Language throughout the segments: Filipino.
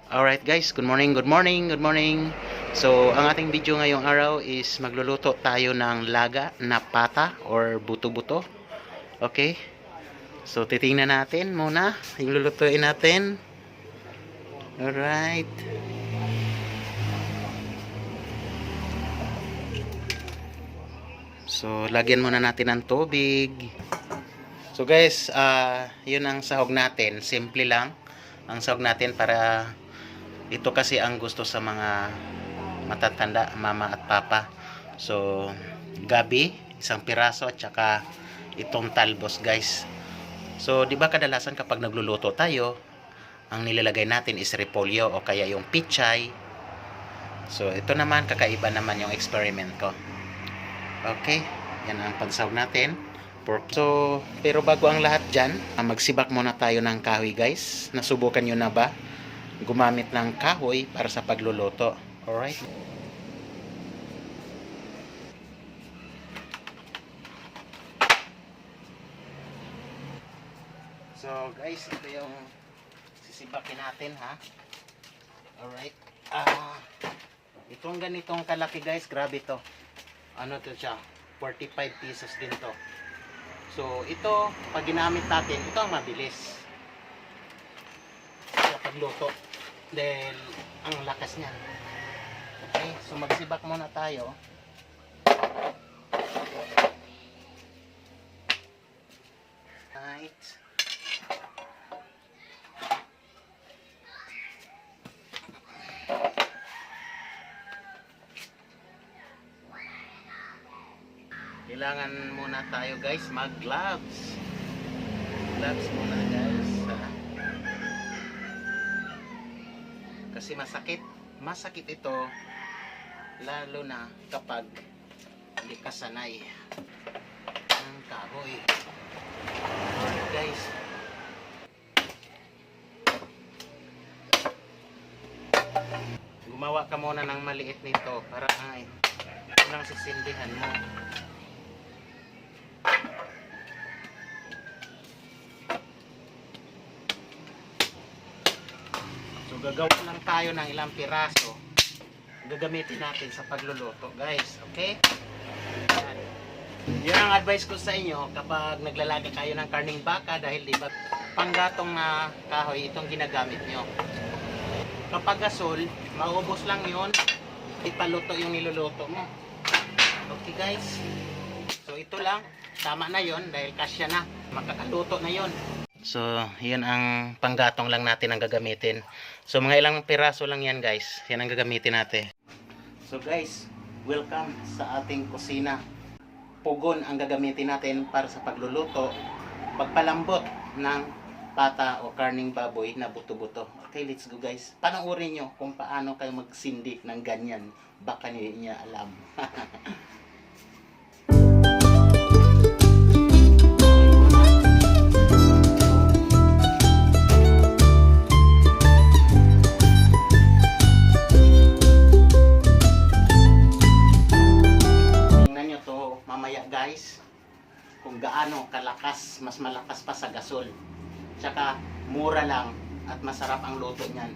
Alright guys, good morning, good morning, good morning. So, ang ating video ngayong araw is magluluto tayo ng laga na pata or buto-buto. Okay? So, titingnan natin muna yung lulutuin natin. Alright. So, lagyan muna natin ng tubig. So guys, yun ang sahog natin. Simple lang ang sahog natin para ito kasi ang gusto sa mga matatanda, mama at papa. So, gabi, isang piraso at saka itong talbos, guys. So, di ba kadalasan kapag nagluluto tayo, ang nilalagay natin is repolyo o kaya yung pichay. So, ito naman, kakaiba naman yung experiment ko. Okay, yan ang pagsahog natin. So, pero bago ang lahat dyan, magsibak muna tayo ng kahoy, guys. Nasubukan nyo na ba gumamit ng kahoy para sa pagluluto? Alright. So guys, ito yung sisibakin natin, ha. Alright. Itong ganitong kalaki, guys, grabe to. Ano to siya? 45 pesos din to. So ito, pag ginamit natin, ito ang mabilis sa pagluto dahil ang lakas niya. Okay, so magsibak muna tayo. Right. Kailangan muna tayo, guys, mag-gloves. Gloves muna, guys. Kasi masakit ito lalo na kapag hindi ka sanay ang kahoy. Alright, guys, gumawa ka muna ng maliit nito para lang sisindihan mo. So gagawa lang tayo ng ilang piraso, gagamitin natin sa pagluluto, guys. Okay? Yan. Yun ang advice ko sa inyo kapag naglalaga kayo ng karning baka, dahil diba panggatong na kahoy itong ginagamit nyo. Kapag gasol, maubos lang yun, ipaluto yung niluluto mo. Okay, guys? So ito lang, tama na yun dahil kasya na, makakaluto na yun. So, yun ang panggatong lang natin ang gagamitin. So, mga ilang piraso lang yan, guys. Yan ang gagamitin natin. So, guys, welcome sa ating kusina. Pugon ang gagamitin natin para sa pagluluto, pagpalambot ng pata o karning baboy na buto-buto. Okay, let's go, guys. Panoorin nyo kung paano kayo magsindi ng ganyan. Baka niya alam. Guys, kung gaano kalakas, mas malakas pa sa gasol. Tsaka mura lang at masarap ang luto niyan.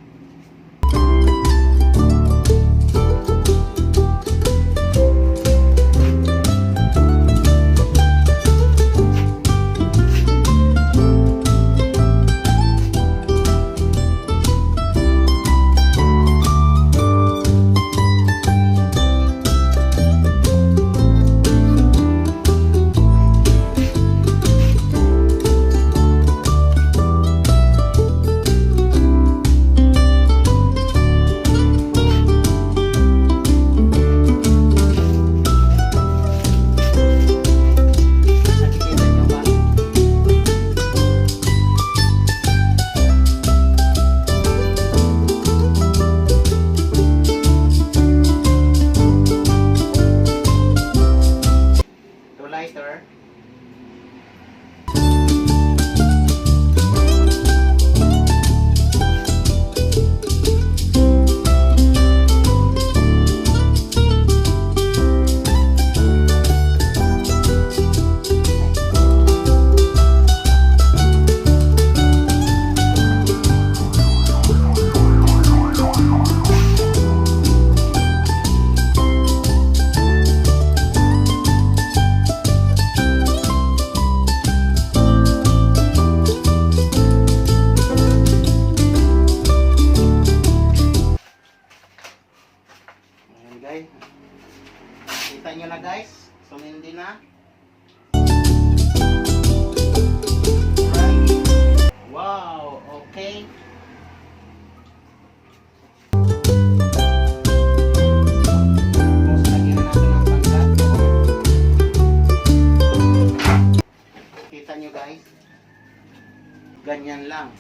Ganyan lang.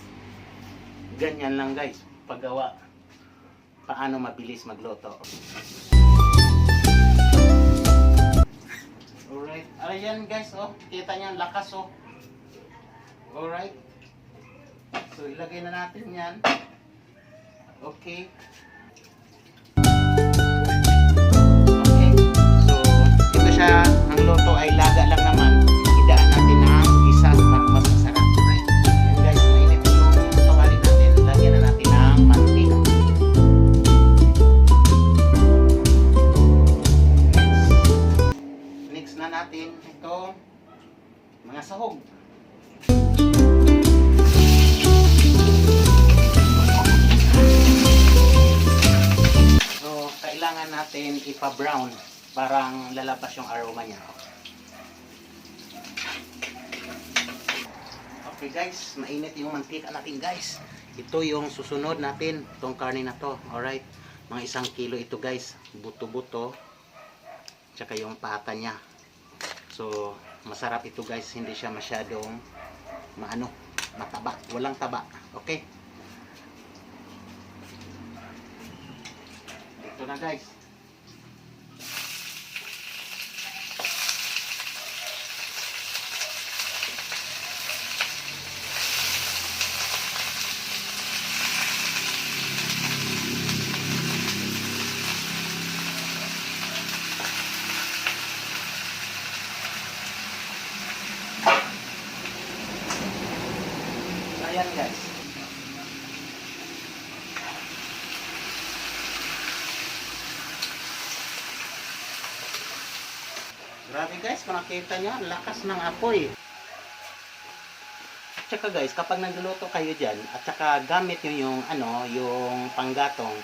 Ganyan lang guys, paggawa. Paano mabilis magluto. Alright, ayan guys, oh. Kita niyo ang lakas, oh. Alright. So, ilagay na natin yan. Okay. Okay. So, ito siya. Ang luto ay laga lang naman. Idaan natin ng isa para mas masarap. Right? Yan guys, mainit yung tawali natin. Lagyan na natin ng mantika. Next na natin ito mga sahog. Kailangan natin ipa-brown parang lalabas yung aroma niya. Okay guys, mainit yung mantika natin guys. Ito yung susunod natin, itong karne na to. Alright, mga 1 kilo ito guys. Buto-buto. Tsaka yung pata niya. So, masarap ito guys. Hindi siya masyadong mataba. Walang taba. Okay? Ito na guys. Ayan guys. Grabe guys, kung nakita nyo, lakas ng apoy. Tsaka guys, kapag nagluluto kayo dyan, at tsaka gamit nyo yung, yung panggatong,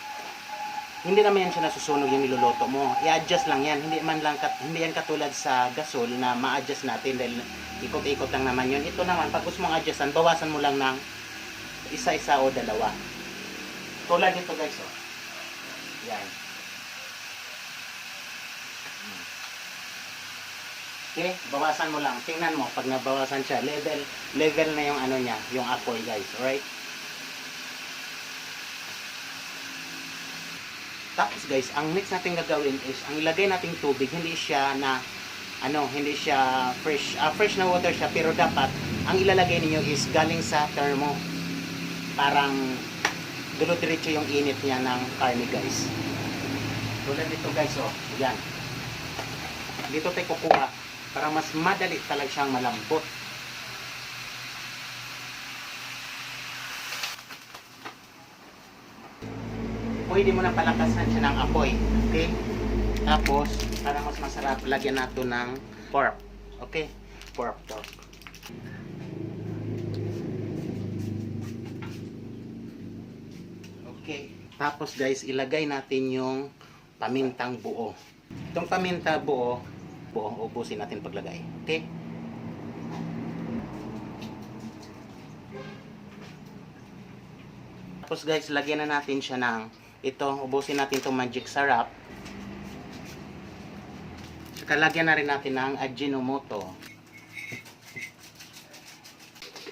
hindi naman yan siya nasusunog yung niluluto mo. I-adjust lang yan. Hindi yan katulad sa gasol na ma-adjust natin dahil ikot-ikot lang naman yun. Ito naman, pag gusto mong adjustan, bawasan mo lang ng isa-isa o dalawa. Tulad nito guys, oh. Yan. Okay, bawasan mo lang. Tingnan mo, pag nabawasan siya, level na yung niya, yung apoy guys, alright? Tapos guys, ang next natin gagawin is, ang ilagay nating tubig, hindi siya fresh na water siya, pero dapat, ang ilalagay niyo is galing sa thermo. Parang, dulo-diretso yung init niya ng karne guys. Tulad dito guys, oh, yan. Dito tayo kukuha, para mas madali talaga siyang malambot. Pwede mo na palakasan siya ng apoy. Okay? Tapos, para mas masarap, lagyan nato ng pork. Okay? Pork. Okay. Tapos guys, ilagay natin yung pamintang buo. Itong paminta buo, ubusin natin paglagay. Okay? Tapos guys, lagyan na natin siya ng ubusin natin itong magic sarap. Saka lagyan na rin natin ng Ajinomoto.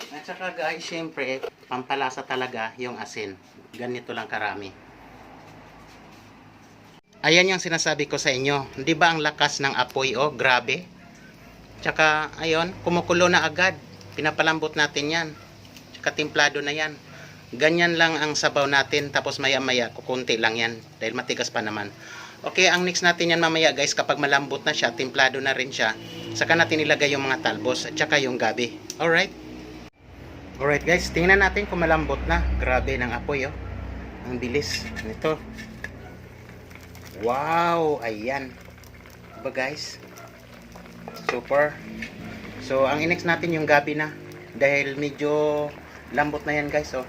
At saka guys, syempre, pampalasa talaga yung asin. Ganito lang karami. Ayan yung sinasabi ko sa inyo. Di ba ang lakas ng apoy, oh, grabe. Tsaka, ayun, kumukulo na agad. Pinapalambot natin yan. Tsaka timplado na yan. Ganyan lang ang sabaw natin, tapos maya-maya, kukunti lang yan, dahil matigas pa naman. Okay, ang next natin yan mamaya guys, kapag malambot na siya, timplado na rin siya, saka natin ilagay yung mga talbos, at saka yung gabi. Alright? Alright guys, tingnan natin kung malambot na. Grabe ng apoy, oh. Ang bilis. Ito. Wow, ayan. Diba guys? Super. So, ang next natin yung gabi na, dahil medyo lambot na yan guys, oh.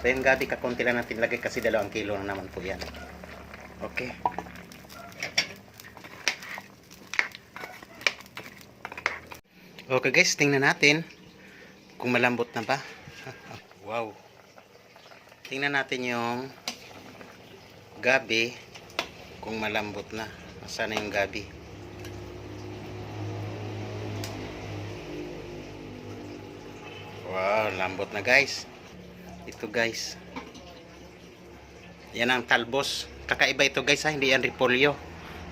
So yung gabi kakunti lang natin lagay kasi 2 kilo na naman po yan. Okay. Okay guys, tingnan natin kung malambot na ba. Wow. Tingnan natin yung gabi kung malambot na. Nasaan na yung gabi? Wow. Wow, lambot na guys. Ito guys. Yan ang talbos. Kakaiba ito guys ha, hindi yan repolyo.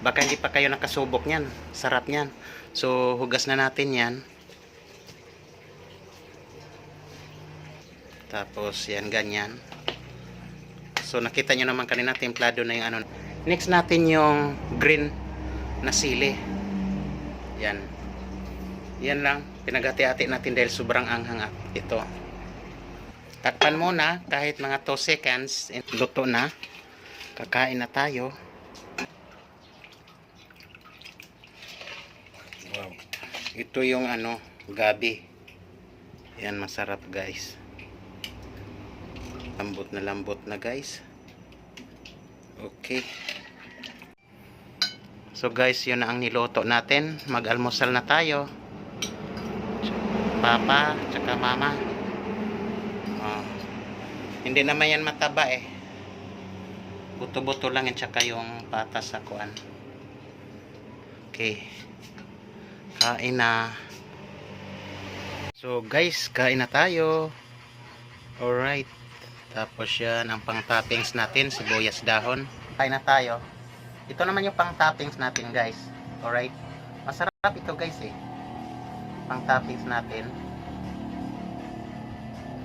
Baka hindi pa kayo nakasubok niyan. Sarap niyan. So, hugas na natin yan. Tapos, yan ganyan. So, nakita nyo naman kanina, templado na yung ano. Next natin yung green na sili. Yan. Yan lang. Pinaghati-hati natin dahil sobrang anghang ito. Takpan muna kahit mga 2 seconds. Luto na. Kakain na tayo. Wow. Ito yung ano, gabi. Yan, masarap guys. Lambot na guys. Okay. So guys, yun na ang niluto natin. Mag-almusal na tayo. Papa, tsaka mama. Hindi naman yan mataba eh. Buto-buto lang yan, tsaka yung patas sa kuan. Okay. Kain na. So guys, kain na tayo. Alright. Tapos yan ang pang toppings natin, sibuyas dahon. Kain na tayo. Ito naman yung pang toppings natin guys. Alright. Masarap ito guys eh. Pang toppings natin.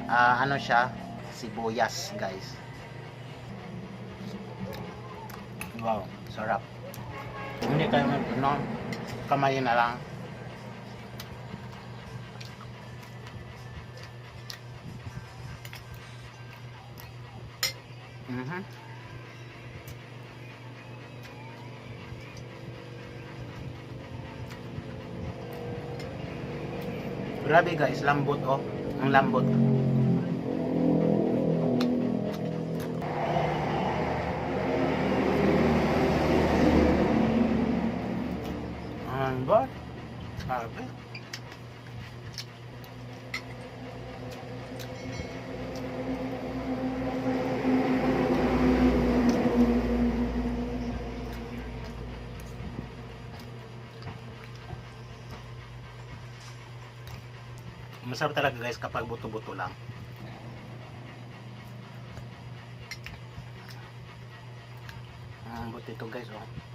Ano siya? Sibuyas guys. Wow, sarap. Hindi tayo mag kamay na lang. Grabe guys, lambot oh. Ang lambot. Lambot. Grabe. Masarap talaga guys kapag buto-buto lang. Ang buto ito guys oh.